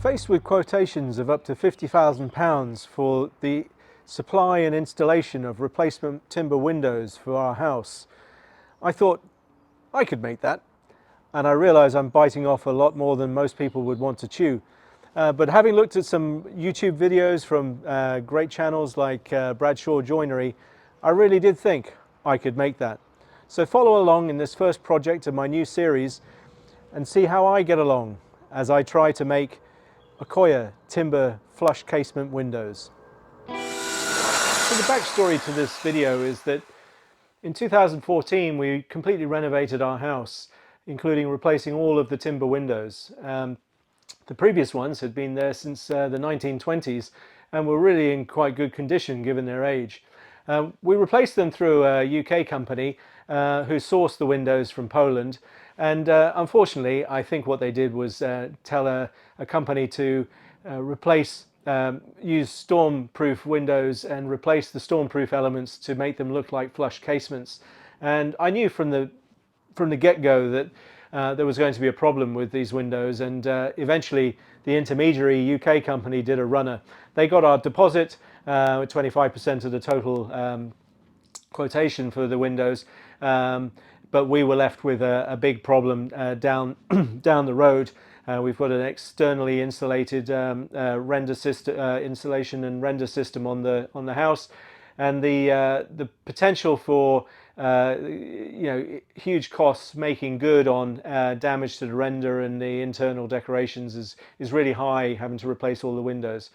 Faced with quotations of up to £50,000 for the supply and installation of replacement timber windows for our house, I thought I could make that, and I realise I'm biting off a lot more than most people would want to chew. But having looked at some YouTube videos from great channels like Bradshaw Joinery, I really did think I could make that. So follow along in this first project of my new series and see how I get along as I try to make Accoya timber flush casement windows. So the backstory to this video is that in 2014 we completely renovated our house, including replacing all of the timber windows. The previous ones had been there since the 1920s and were really in quite good condition given their age. We replaced them through a UK company who sourced the windows from Poland, and unfortunately I think what they did was tell a company to use storm-proof windows and replace the storm-proof elements to make them look like flush casements. And I knew from the get-go that there was going to be a problem with these windows, and eventually the intermediary UK company did a runner. They got our deposit, 25% of the total quotation for the windows, but we were left with a big problem down the road. We've got an externally insulated render system, insulation and render system on the house, and the potential for huge costs making good on damage to the render and the internal decorations is really high, having to replace all the windows.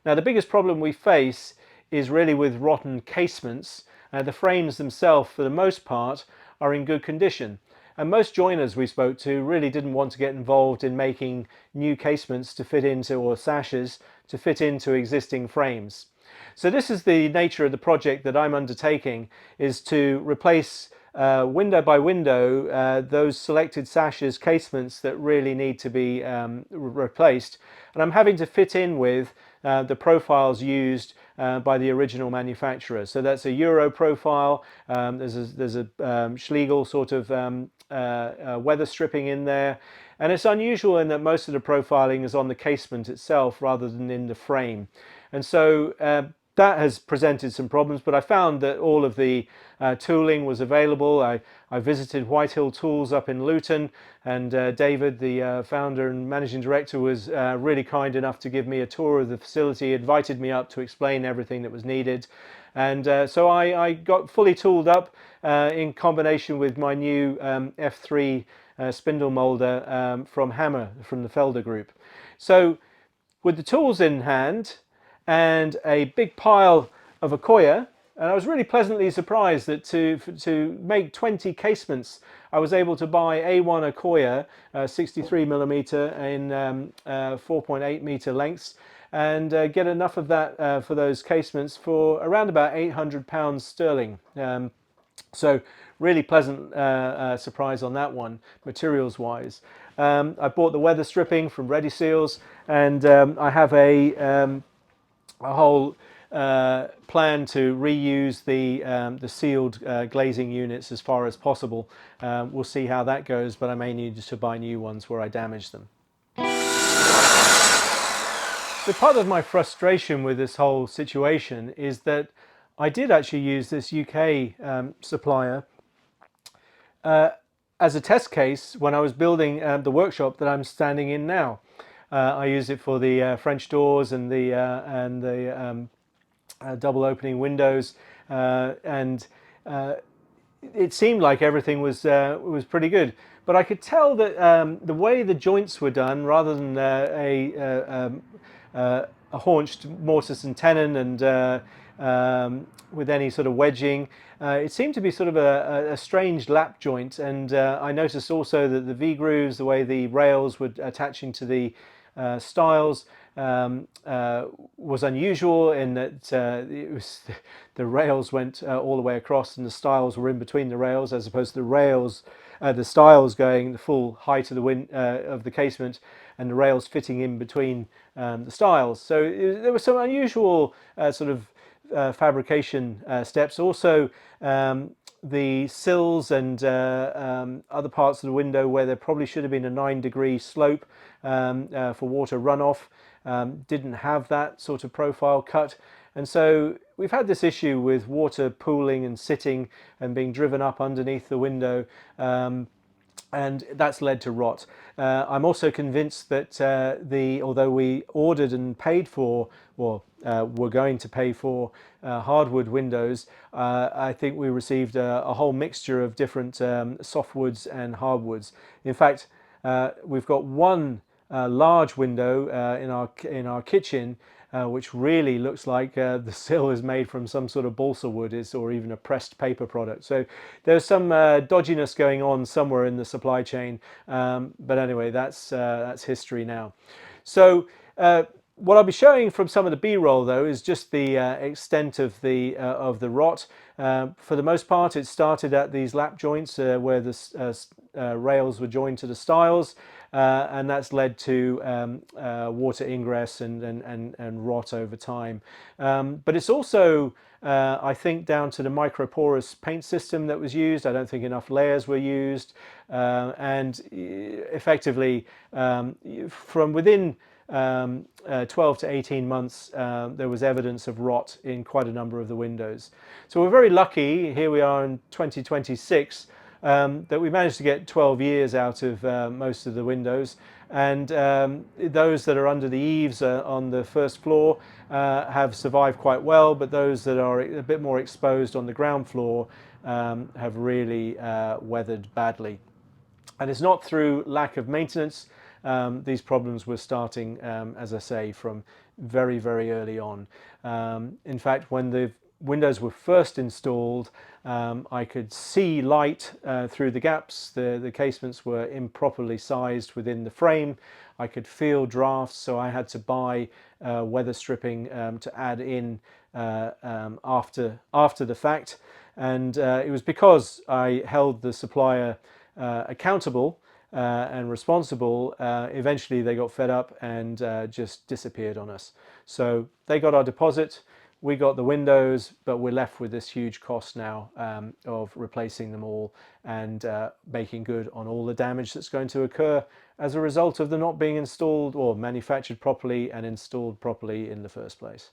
Now the biggest problem we face is really with rotten casements. The frames themselves, for the most part, are in good condition, and most joiners we spoke to really didn't want to get involved in making new casements to fit into, or sashes to fit into, existing frames. So this is the nature of the project that I'm undertaking, is to replace window by window those selected sashes, casements that really need to be replaced, and I'm having to fit in with the profiles used by the original manufacturer. So that's a Euro profile, there's a Schlegel sort of weather stripping in there, and it's unusual in that most of the profiling is on the casement itself rather than in the frame. And so that has presented some problems, but I found that all of the tooling was available. I visited Whitehill Tools up in Luton, and David, the founder and managing director, was really kind enough to give me a tour of the facility, invited me up to explain everything that was needed. And so I got fully tooled up in combination with my new F3 spindle moulder from Hammer, from the Felder Group. So with the tools in hand and a big pile of Accoya, and I was really pleasantly surprised that to make 20 casements I was able to buy A1 Accoya 63mm in 4.8 meter lengths, and get enough of that for those casements for around about £800 sterling. So really pleasant surprise on that one, materials wise. I bought the weather stripping from Ready Seals, and I have a whole plan to reuse the sealed glazing units as far as possible. We'll see how that goes, but I may need to buy new ones where I damage them. So part of my frustration with this whole situation is that I did actually use this UK supplier as a test case when I was building the workshop that I'm standing in now. I used it for the French doors and the double opening windows, and it seemed like everything was pretty good. But I could tell that the way the joints were done, rather than a haunched mortise and tenon and with any sort of wedging, it seemed to be sort of a strange lap joint. And I noticed also that the V-grooves, the way the rails were attaching to the stiles, was unusual in that the rails went all the way across and the stiles were in between the rails, as opposed to the stiles going the full height of the casement and the rails fitting in between the stiles. So there was some unusual sort of fabrication steps. Also, the sills and other parts of the window where there probably should have been a 9-degree slope for water runoff didn't have that sort of profile cut, and so we've had this issue with water pooling and sitting and being driven up underneath the window, and that's led to rot. I'm also convinced that although we ordered and paid for, or were going to pay for hardwood windows, I think we received a whole mixture of different softwoods and hardwoods. In fact, we've got one large window in our kitchen, which really looks like the sill is made from some sort of balsa wood, or even a pressed paper product. So there's some dodginess going on somewhere in the supply chain. But anyway, that's history now. So what I'll be showing from some of the B-roll, though, is just the extent of the rot. For the most part, it started at these lap joints where the rails were joined to the stiles, and that's led to water ingress and rot over time. But it's also, I think, down to the microporous paint system that was used. I don't think enough layers were used, and effectively from within 12 to 18 months, there was evidence of rot in quite a number of the windows. So we're very lucky, here we are in 2026, that we managed to get 12 years out of most of the windows, and those that are under the eaves on the first floor have survived quite well, but those that are a bit more exposed on the ground floor have really weathered badly. And it's not through lack of maintenance. These problems were starting, as I say, from very, very early on. In fact, when the windows were first installed, I could see light through the gaps. The casements were improperly sized within the frame. I could feel drafts, so I had to buy weather stripping to add in after the fact. And it was because I held the supplier accountable and responsible. Eventually they got fed up and just disappeared on us. So they got our deposit, we got the windows, but we're left with this huge cost now of replacing them all and making good on all the damage that's going to occur as a result of them not being installed or manufactured properly and installed properly in the first place.